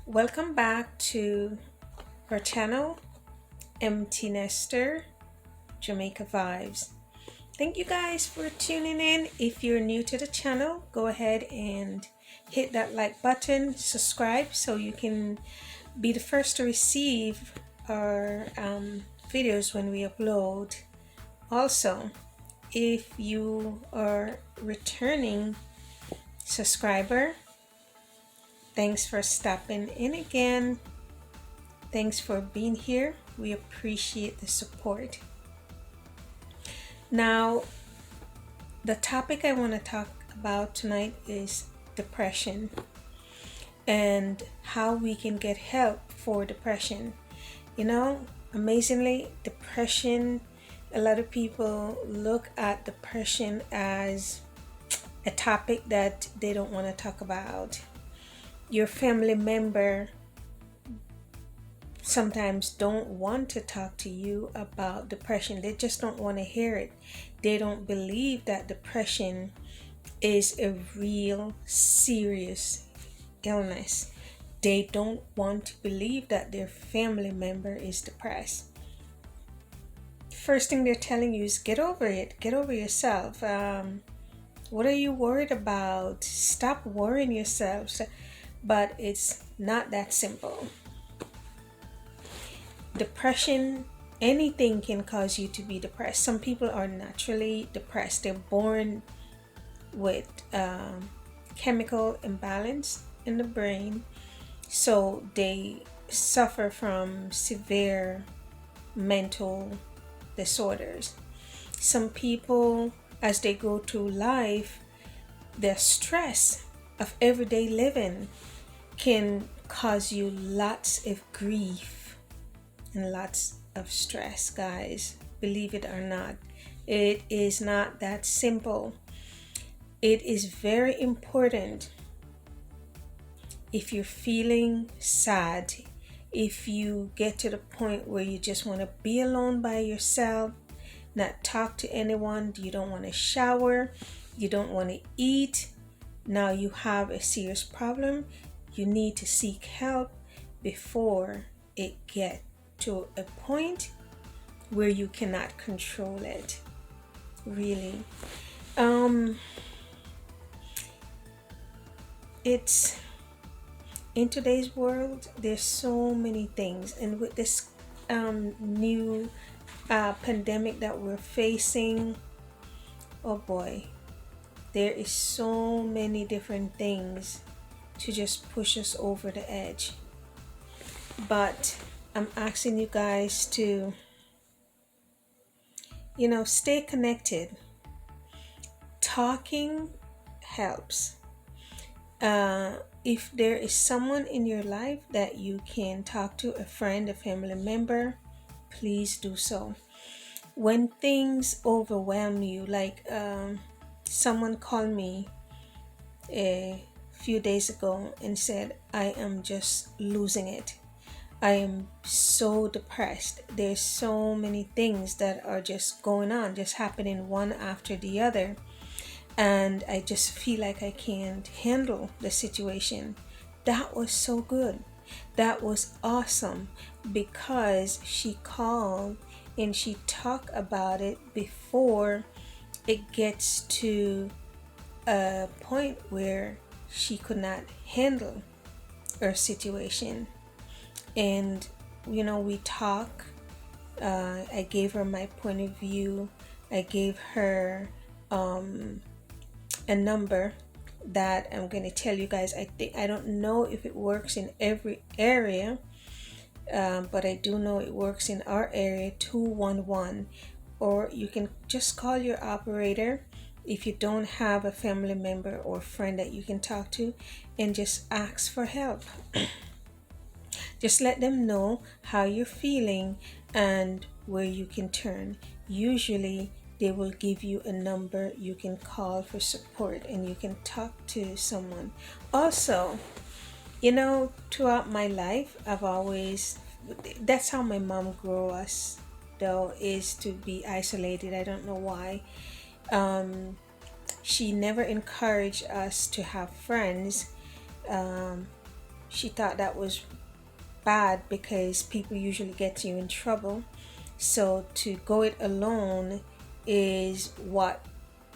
Welcome back to our channel, Empty Nester-Jamaica Vibes. Thank you guys for tuning in. If you're new to the channel, go ahead and hit that like button, subscribe so you can be the first to receive our videos when we upload. Also, if you are returning subscriber, thanks for stopping in again. Thanks for being here. We appreciate the support. Now, the topic I want to talk about tonight is depression and how we can get help for depression. Amazingly, depression, a lot of people look at depression as a topic that they don't want to talk about. Your family member sometimes don't want to talk to you about depression. They just don't want to hear it. They don't believe that depression is a real serious illness. They don't want to believe that their family member is depressed. First thing they're telling you is get over it, get over yourself. What are you worried about? Stop worrying yourself. But it's not that simple. Depression, anything can cause you to be depressed. Some people are naturally depressed. They're born with chemical imbalance in the brain, so they suffer from severe mental disorders. Some people, as they go through life, the stress of everyday living can cause you lots of grief and lots of stress, guys. Believe it or not, it is not that simple. It is very important. If you're feeling sad, if you get to the point where you just want to be alone by yourself, not talk to anyone, you don't want to shower, you don't want to eat, now you have a serious problem, you need to seek help before it gets to a point where you cannot control it. Really. It's in today's world, there's so many things, and with this new pandemic that we're facing, oh boy, there is so many different things to just push us over the edge. But I'm asking you guys to, stay connected. Talking helps. If there is someone in your life that you can talk to, a friend, a family member, please do so. When things overwhelm you, like someone called me a few days ago and said, I am just losing it. I am so depressed. There's so many things that are just going on, just happening one after the other. And I just feel like I can't handle the situation. That was so good. That was awesome, because she called and she talked about it before it gets to a point where she could not handle her situation. And we talk. I gave her my point of view. I gave her a number that I'm going to tell you guys. I don't know if it works in every area, but I do know it works in our area, 211. Or you can just call your operator if you don't have a family member or friend that you can talk to, and just ask for help. Just let them know how you're feeling and where you can turn. Usually they will give you a number you can call for support, and you can talk to someone. Also, throughout my life, that's how my mom grew us, though, is to be isolated. I don't know why. She never encouraged us to have friends. She thought that was bad because people usually get you in trouble. So to go it alone is what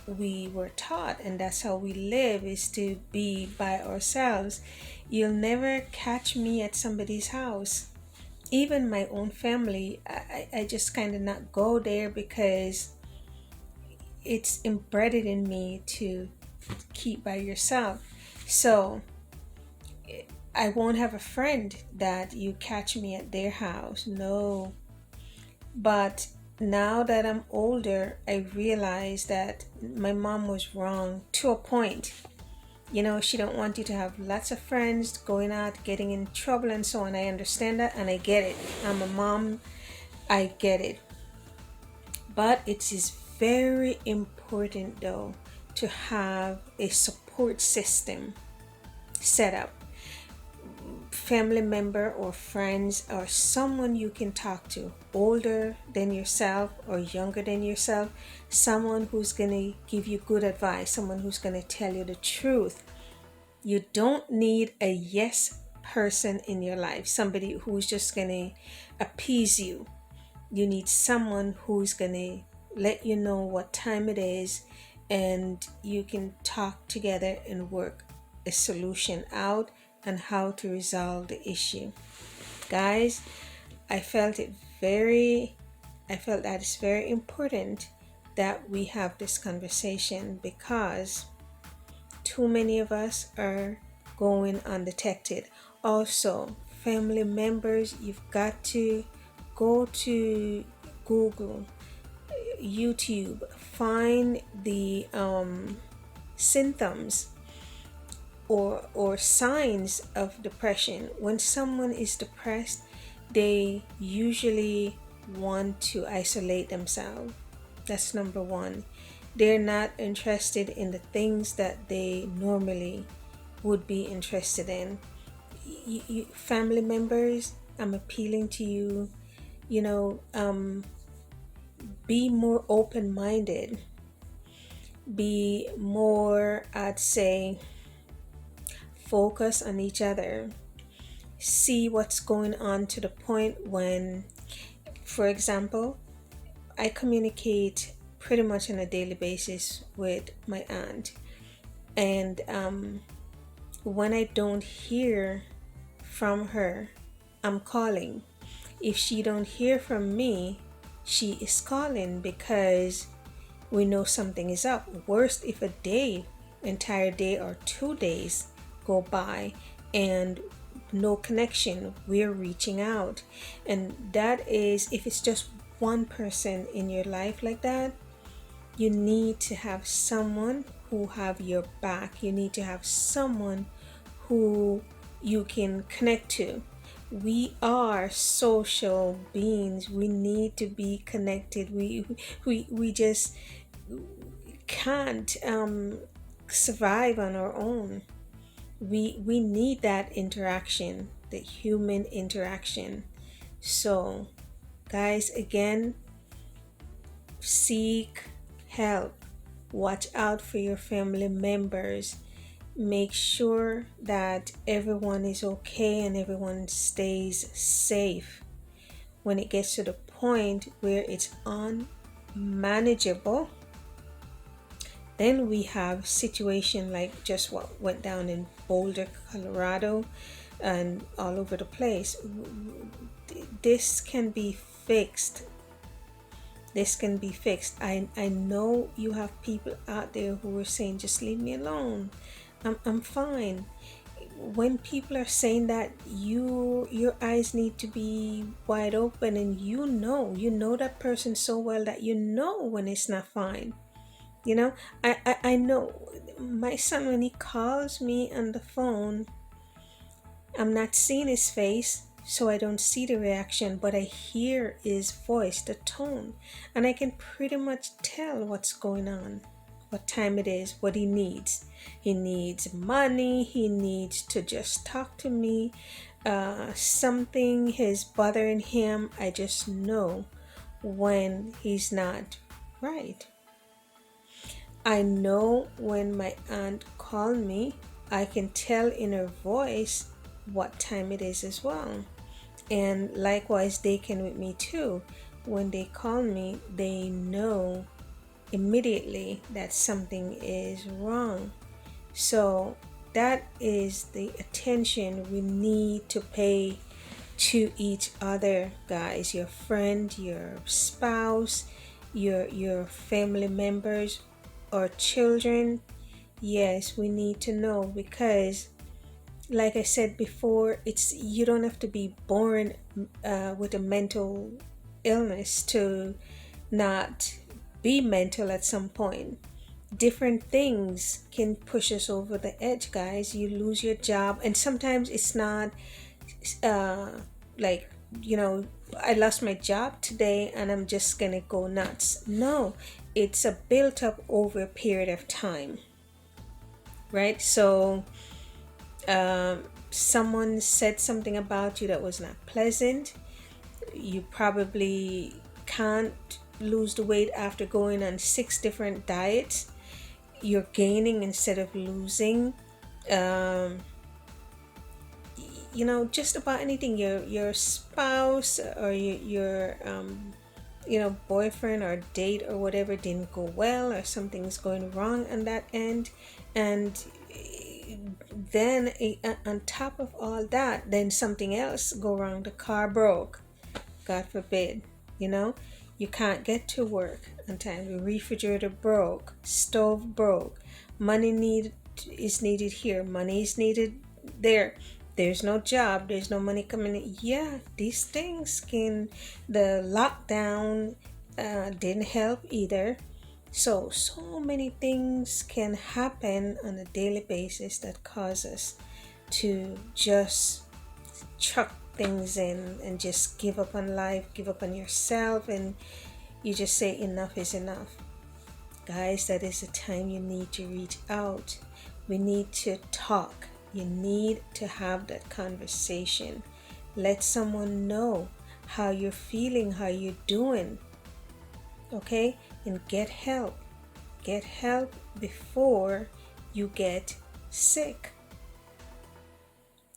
we were taught, and that's how we live, is to be by ourselves. You'll never catch me at somebody's house. Even my own family, I just kind of not go there because it's embedded in me to keep by yourself. So I won't have a friend that you catch me at their house. No. But now that I'm older, I realize that my mom was wrong to a point. She don't want you to have lots of friends going out, getting in trouble and so on. I understand that and I get it. I'm a mom. I get it. But it is very important though to have a support system set up. Family member or friends or someone you can talk to, older than yourself or younger than yourself, someone who's going to give you good advice, someone who's going to tell you the truth. You don't need a yes person in your life, somebody who's just going to appease you. You need someone who's going to let you know what time it is, and you can talk together and work a solution out and how to resolve the issue. Guys, I felt that it's very important that we have this conversation because too many of us are going undetected. Also, family members, you've got to go to Google, YouTube, find the symptoms or signs of depression. When someone is depressed, they usually want to isolate themselves. That's number one. They're not interested in the things that they normally would be interested in. Family members, I'm appealing to you, be more open-minded. Be more, I'd say, focus on each other. See what's going on to the point when, for example, I communicate pretty much on a daily basis with my aunt. And when I don't hear from her, I'm calling. If she don't hear from me, she is calling because we know something is up. Worst if entire day or 2 days go by and no connection, we're reaching out. And that is, if it's just one person in your life like that, you need to have someone who have your back. You need to have someone who you can connect to. We are social beings. We need to be connected. We just can't survive on our own. We need that interaction, the human interaction. So, guys, again, seek help. Watch out for your family members. Make sure that everyone is okay and everyone stays safe. When it gets to the point where it's unmanageable, then we have situation like just what went down in Boulder, Colorado, and all over the place. This can be fixed. I know you have people out there who are saying, just leave me alone. I'm fine. When people are saying that, your eyes need to be wide open, and you know that person so well that you know when it's not fine. I know my son, when he calls me on the phone, I'm not seeing his face, so I don't see the reaction, but I hear his voice, the tone, and I can pretty much tell what's going on, what time it is, what he needs. He needs money, he needs to just talk to me, something is bothering him. I just know when he's not right. I know when my aunt called me, I can tell in her voice what time it is as well. And likewise, they can with me too. When they call me, they know immediately that something is wrong. So that is the attention we need to pay to each other, guys. Your friend, your spouse, your family members or children. Yes, we need to know, because like I said before, it's you don't have to be born with a mental illness to not be mental at some point. Different things can push us over the edge, guys. You lose your job, and sometimes it's not uh, like, you know, I lost my job today and I'm just gonna go nuts. No, it's a built up over a period of time, right? So someone said something about you that was not pleasant. You probably can't lose the weight after going on 6 different diets. You're gaining instead of losing. Um, just about anything. Your spouse or your boyfriend or date or whatever didn't go well, or something's going wrong on that end, and then on top of all that, then something else go wrong. The car broke, God forbid. you know you can't get to work on time. The refrigerator broke, stove broke, money is needed here, money is needed there. There's no job, there's no money coming in. Yeah, these things can. The lockdown didn't help either. So many things can happen on a daily basis that cause us to just chuck things in and just give up on life, give up on yourself, and you just say enough is enough. Guys, that is the time you need to reach out. We need to talk. You need to have that conversation. Let someone know how you're feeling, how you're doing. Okay? And get help. Get help before you get sick.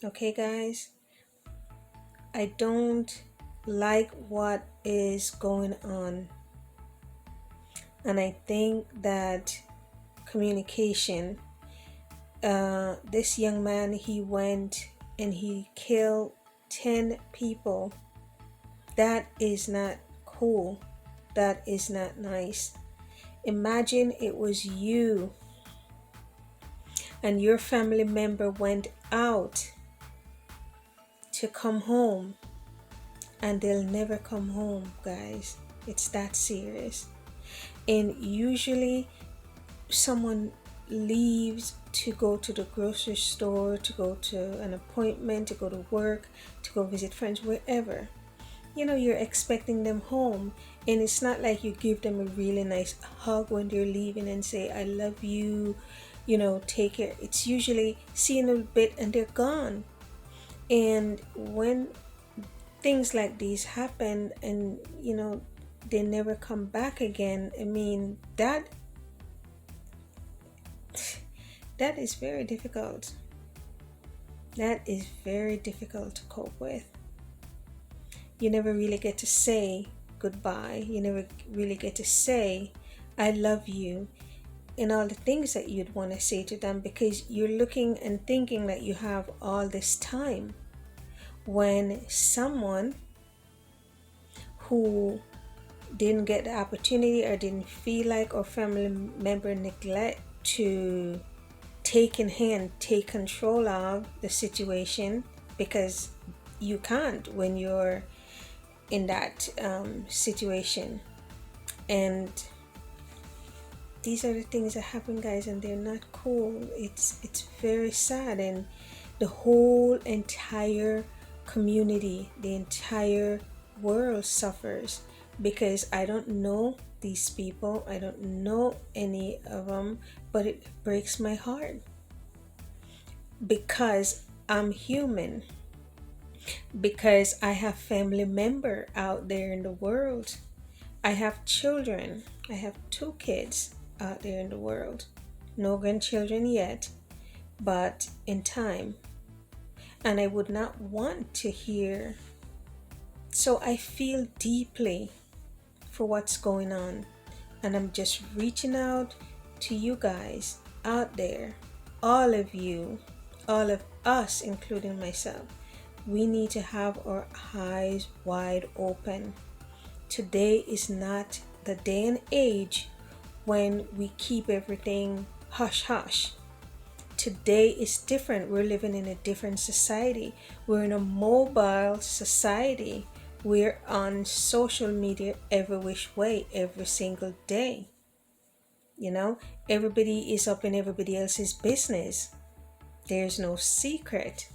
Okay, guys? I don't like what is going on. And I think that communication, this young man, he went and he killed 10 people. That is not cool. That is not nice. Imagine it was you and your family member went out to come home, and they'll never come home, guys. It's that serious. And usually someone leaves to go to the grocery store, to go to an appointment, to go to work, to go visit friends, wherever. You're expecting them home, and it's not like you give them a really nice hug when they're leaving and say, I love you, take care. It's usually see you in a bit and they're gone. And when things like these happen and, they never come back again, I mean, that is very difficult. That is very difficult to cope with. You never really get to say goodbye. You never really get to say, I love you, and all the things that you'd want to say to them, because you're looking and thinking that you have all this time, when someone who didn't get the opportunity or didn't feel like, or family member neglect to take in hand, take control of the situation, because you can't when you're in that situation. And these are the things that happen, guys, and they're not cool. It's very sad, and the whole entire community, the entire world suffers, because I don't know these people, I don't know any of them, but it breaks my heart, because I'm human, because I have family member out there in the world. I have children. I have 2 kids out there in the world. No grandchildren yet, but in time. and I would not want to hear. So I feel deeply for what's going on, and I'm just reaching out to you guys out there, all of you, all of us, including myself. We need to have our eyes wide open. Today is not the day and age when we keep everything hush hush. Today is different. We're living in a different society. We're in a mobile society. We're on social media every which way, every single day. You know, everybody is up in everybody else's business. There's no secret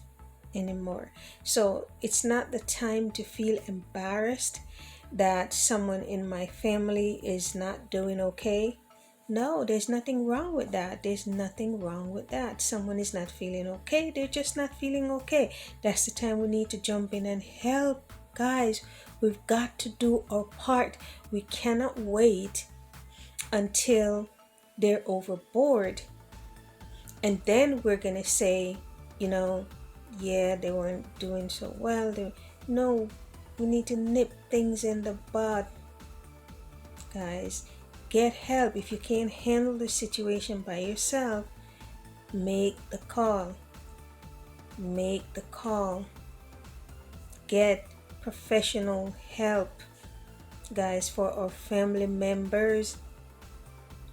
anymore. So it's not the time to feel embarrassed that someone in my family is not doing okay. No, there's nothing wrong with that. There's nothing wrong with that. Someone is not feeling okay. They're just not feeling okay. That's the time we need to jump in and help. Guys, we've got to do our part. We cannot wait until they're overboard. And then we're going to say, you know, yeah, they weren't doing so well. No, we need to nip things in the bud. Guys, get help. If you can't handle the situation by yourself, make the call. Make the call. Get professional help, guys, for our family members,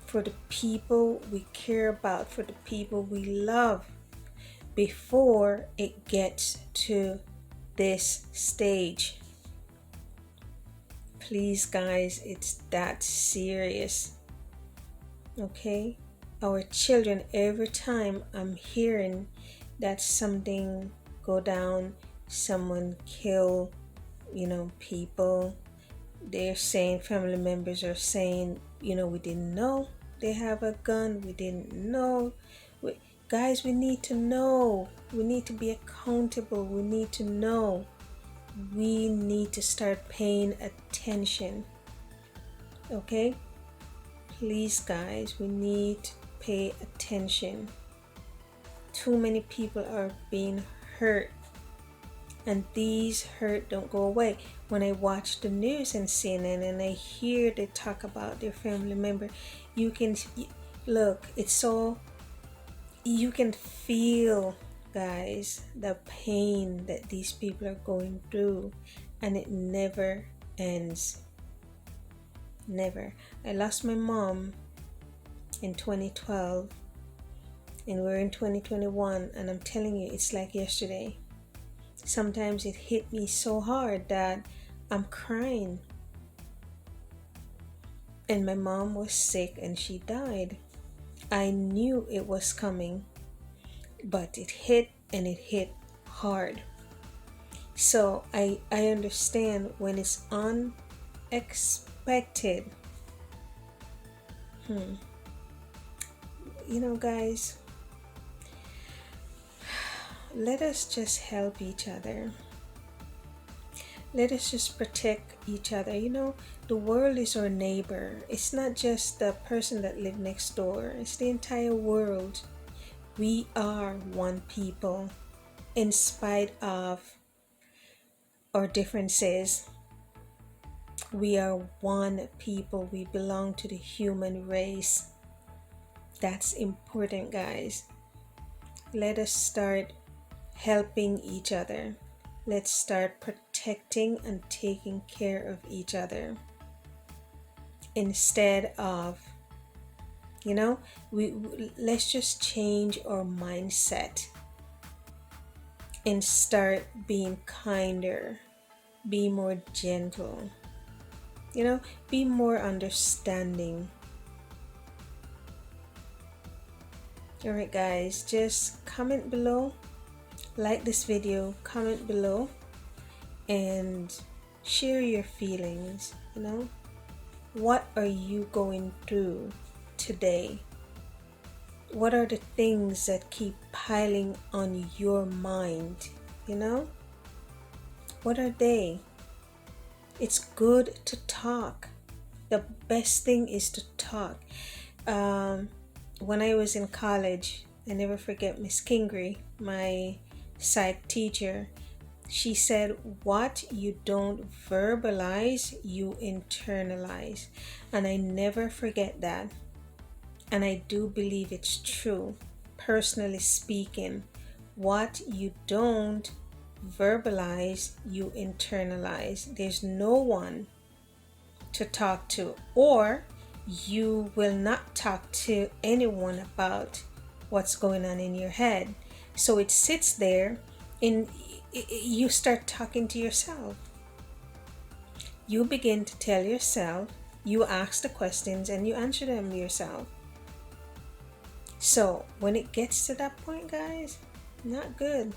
for the people we care about, for the people we love, before it gets to this stage. Please, guys, it's that serious. Okay? Our children, every time I'm hearing that something go down, someone kill, people, they're saying, family members are saying, we didn't know they have a gun, we didn't know. Guys, we need to know. We need to be accountable. We need to know. We need to start paying attention. Okay? Please, guys, we need to pay attention. Too many people are being hurt, and these hurt don't go away. When I watch the news and CNN and I hear they talk about their family member, you can look, it's so, you can feel, guys, the pain that these people are going through, and it never ends. Never. I lost my mom in 2012, and we're in 2021, and I'm telling you, it's like yesterday. Sometimes it hit me so hard that I'm crying. And my mom was sick and she died. I knew it was coming, but it hit, and it hit hard. So I understand when it's unexpected. Guys, let us just help each other. Let us just protect each other. The world is our neighbor. It's not just the person that lives next door. It's the entire world. We are one people, in spite of our differences. We are one people. We belong to the human race. That's important, guys. Let us start helping each other. Let's start protecting and taking care of each other, instead of, let's just change our mindset and start being kinder, be more gentle, be more understanding. All right, guys, just comment below, like this video, comment below, and share your feelings. What are you going through today? What are the things that keep piling on your mind? What are they? It's good to talk. The best thing is to talk. When I was in college, I never forget Miss Kingry, my psych teacher. She said, what you don't verbalize, you internalize. And I never forget that. And I do believe it's true. Personally speaking, what you don't verbalize, you internalize. There's no one to talk to, or you will not talk to anyone about what's going on in your head. So it sits there and you start talking to yourself. You begin to tell yourself, you ask the questions and you answer them yourself. So when it gets to that point, guys, not good.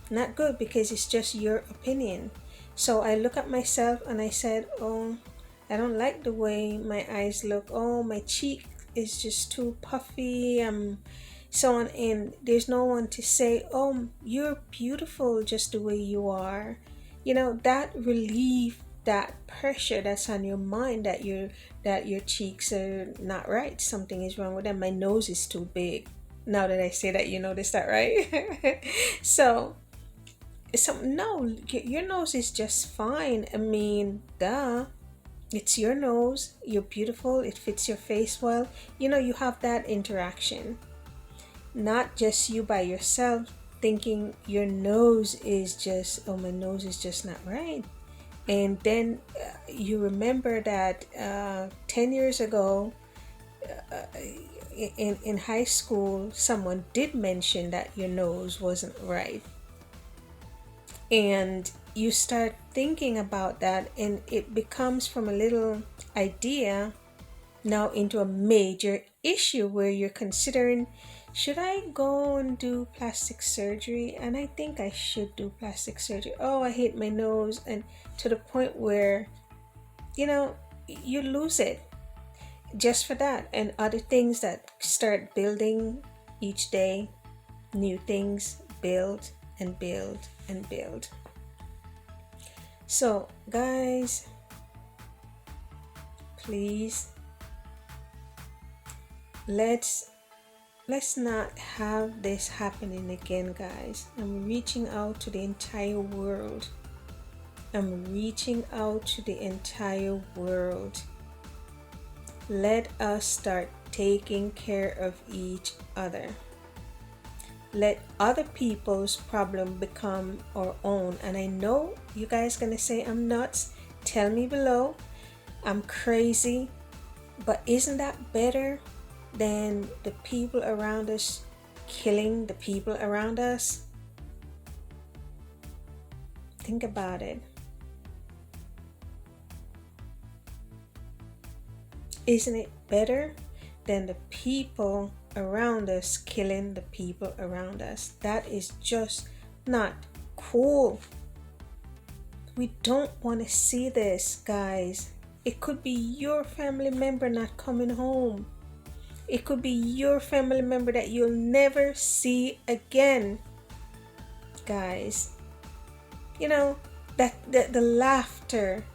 Not good, because it's just your opinion. So I look at myself and I said, oh, I don't like the way my eyes look. Oh, my cheek is just too puffy. So on, and there's no one to say, oh, you're beautiful just the way you are. You know, that relief, that pressure that's on your mind, that your cheeks are not right, something is wrong with them. My nose is too big. Now that I say that, you notice that, right? So no, your nose is just fine. I mean, duh. It's your nose. You're beautiful. It fits your face well. You know, you have that interaction. Not just you by yourself thinking your nose is just, oh, my nose is just not right. And then you remember that 10 years ago in high school, someone did mention that your nose wasn't right. And you start thinking about that, and it becomes from a little idea now into a major issue where you're considering, should I go and do plastic surgery? And I think I should do plastic surgery. Oh, I hate my nose. And to the point where, you know, you lose it just for that. And other things that start building each day, new things build and build and build. So, guys, please, let's not have this happening again, guys. I'm reaching out to the entire world. I'm reaching out to the entire world. Let us start taking care of each other. Let other people's problem become our own. And I know you guys gonna say I'm nuts. Tell me below. I'm crazy. But isn't that better than the people around us killing the people around us? Think about it. Isn't it better than the people around us killing the people around us? That is just not cool. We don't want to see this, guys. It could be your family member not coming home. It could be your family member that you'll never see again, guys. You know, that the laughter,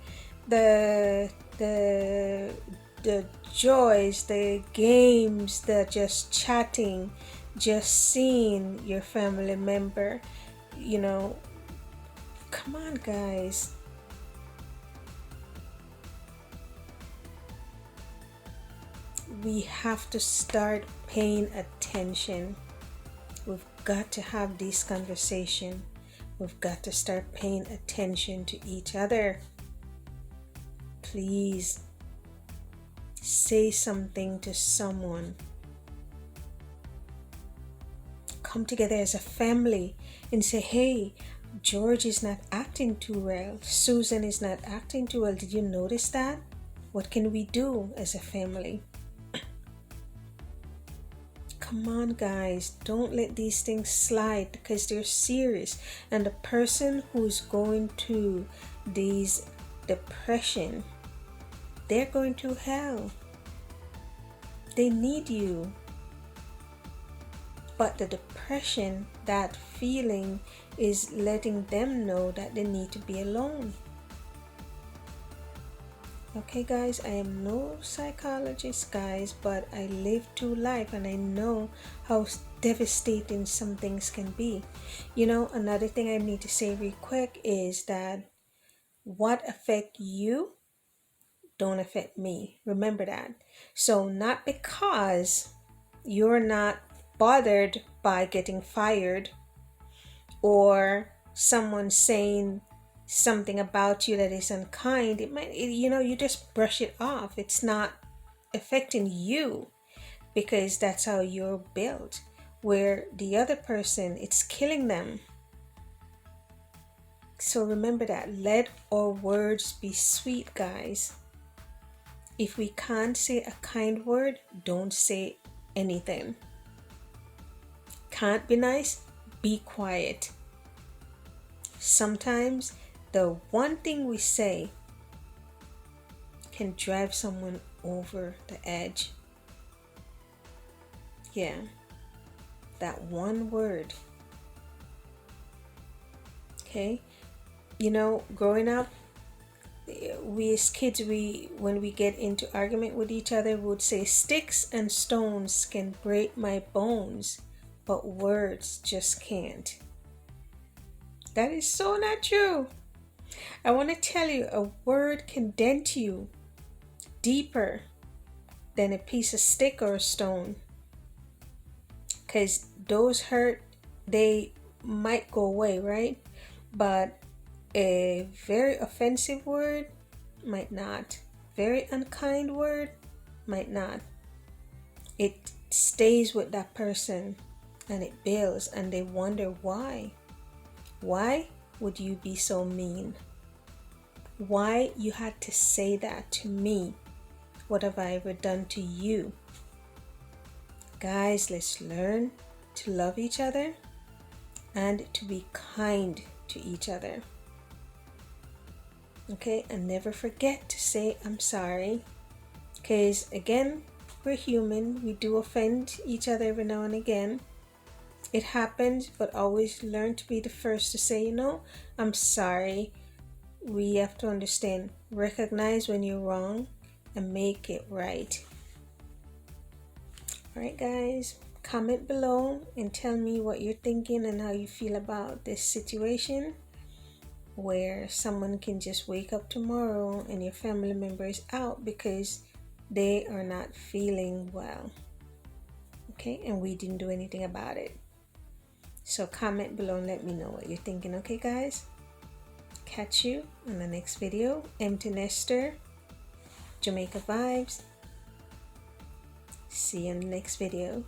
the joys, the games, the just chatting, just seeing your family member, you know, come on, guys. We have to start paying attention. We've got to have this conversation. We've got to start paying attention to each other. Please say something to someone. Come together as a family and say, hey, George is not acting too well. Susan is not acting too well. Did you notice that? What can we do as a family? Come on, guys. Don't let these things slide, because they're serious. And the person who's going through these depression, they're going through hell. They need you. But the depression, that feeling, is letting them know that they need to be alone. Okay, guys, I am no psychologist, guys, but I live through life and I know how devastating some things can be. You know, another thing I need to say real quick is that what affect you don't affect me. Remember that. So not because you're not bothered by getting fired or someone saying something about you that is unkind, you just brush it off. It's not affecting you because that's how you're built. Where the other person, it's killing them. So remember that. Let our words be sweet, guys. If we can't say a kind word, don't say anything. Can't be nice? Be quiet. Sometimes the one thing we say can drive someone over the edge. Yeah, that one word. Okay? You know, growing up, we as kids, when we get into argument with each other, we would say sticks and stones can break my bones, but words just can't. That is so not true. I want to tell you, a word can dent you deeper than a piece of stick or a stone, because those hurt, they might go away, right? But a very offensive word might not. Very unkind word might not. It stays with that person and it builds, and they wonder why. Why would you be so mean? Why you had to say that to me? What have I ever done to you? Guys, let's learn to love each other and to be kind to each other. Okay, and never forget to say I'm sorry, because again, we're human. We do offend each other every now and again. It happens, but always learn to be the first to say, I'm sorry. We have to understand, recognize when you're wrong and make it right. Alright guys, comment below and tell me what you're thinking and how you feel about this situation where someone can just wake up tomorrow and your family member is out because they are not feeling well. Okay, and we didn't do anything about it. So comment below and let me know what you're thinking. Okay guys, catch you in the next video. Empty Nester, Jamaica Vibes. See you in the next video.